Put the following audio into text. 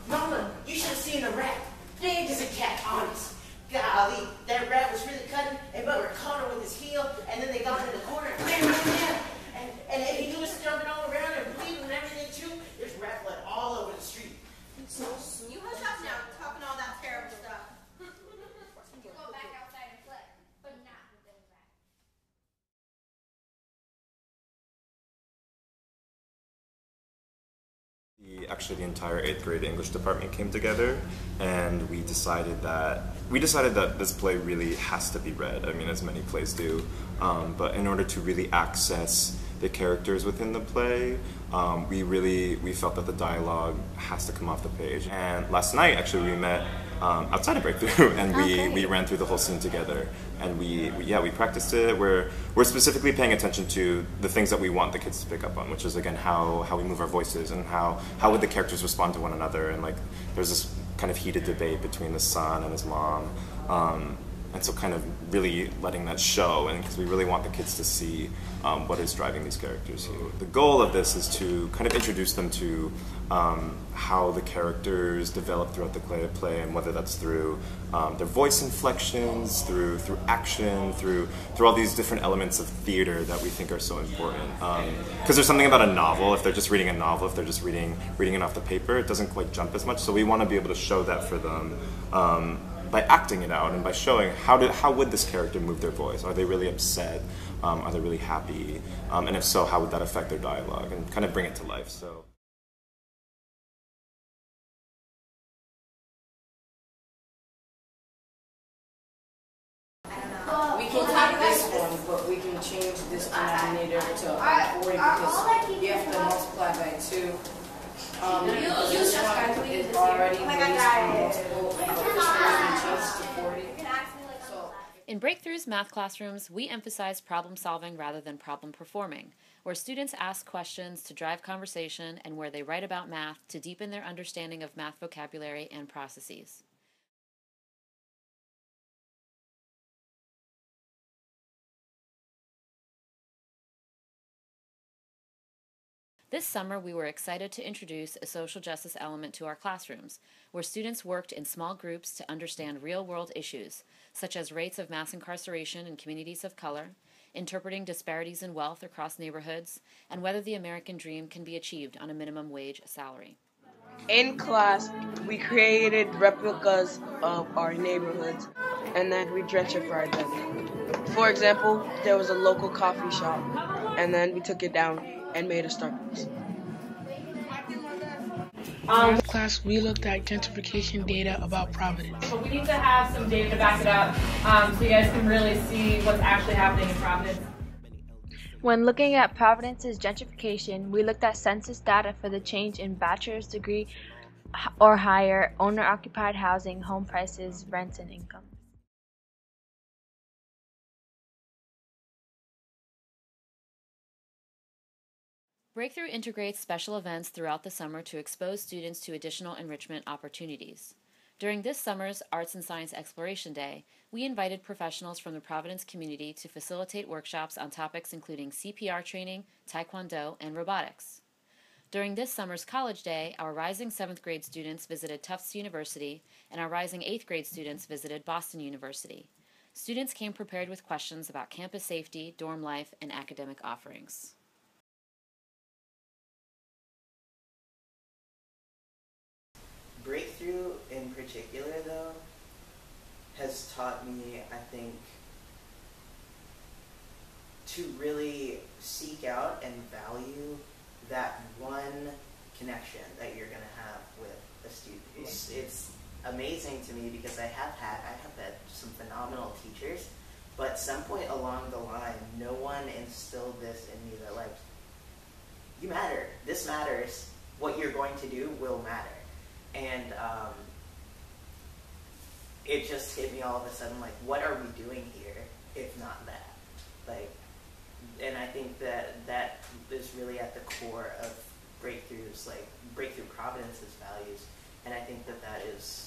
Mama, you should have seen the rat. Big as a cat, honest. Golly, that rat was really cutting, and Butler caught her with his heel, and then they got in the corner, and bam, bam, bam. And he was jumping all around and bleeding and everything too. There's rat blood all over the street. So you hush up now, talking all that terrible stuff. Go back outside and play, but not with them back. Actually, the entire 8th grade English department came together, and we decided that this play really has to be read. I mean, as many plays do, but in order to really access the characters within the play, we felt that the dialogue has to come off the page. And last night, actually, we met outside of Breakthrough, and we ran through the whole scene together, and we practiced it. We're specifically paying attention to the things that we want the kids to pick up on, which is again how we move our voices and how would the characters respond to one another. And like there's this kind of heated debate between the son and his mom, and so kind of really letting that show, and because we really want the kids to see what is driving these characters here. The goal of this is to kind of introduce them to how the characters develop throughout the play, and whether that's through their voice inflections, through action, through all these different elements of theater that we think are so important. Because there's something about a novel, if they're just reading a novel, if they're just reading it off the paper, it doesn't quite jump as much. So we want to be able to show that for them. By acting it out and by showing how would this character move their voice? Are they really upset? Are they really happy? And if so, how would that affect their dialogue? And kind of bring it to life. So. We can take this one, but we can change this denominator to 40 because you have to multiply by 2. This one is already based on multiple, to 40. In Breakthrough's math classrooms, we emphasize problem solving rather than problem performing, where students ask questions to drive conversation and where they write about math to deepen their understanding of math vocabulary and processes. This summer, we were excited to introduce a social justice element to our classrooms, where students worked in small groups to understand real-world issues, such as rates of mass incarceration in communities of color, interpreting disparities in wealth across neighborhoods, and whether the American dream can be achieved on a minimum wage salary. In class, we created replicas of our neighborhoods, and then we gentrified them. For example, there was a local coffee shop, and then we took it down and made a Starbucks. In class, we looked at gentrification data about Providence. So we need to have some data to back it up so you guys can really see what's actually happening in Providence. When looking at Providence's gentrification, we looked at census data for the change in bachelor's degree or higher, owner-occupied housing, home prices, rents, and income. Breakthrough integrates special events throughout the summer to expose students to additional enrichment opportunities. During this summer's Arts and Science Exploration Day, we invited professionals from the Providence community to facilitate workshops on topics including CPR training, Taekwondo, and robotics. During this summer's College Day, our rising 7th grade students visited Tufts University, and our rising 8th grade students visited Boston University. Students came prepared with questions about campus safety, dorm life, and academic offerings. Breakthrough in particular, though, has taught me, I think, to really seek out and value that one connection that you're going to have with a student. It's amazing to me because I have had some phenomenal teachers, but at some point along the line, no one instilled this in me that, like, you matter. This matters. What you're going to do will matter. And it just hit me all of a sudden, like, what are we doing here if not that? Like, and I think that is really at the core of break through Providence's values, and I think that that is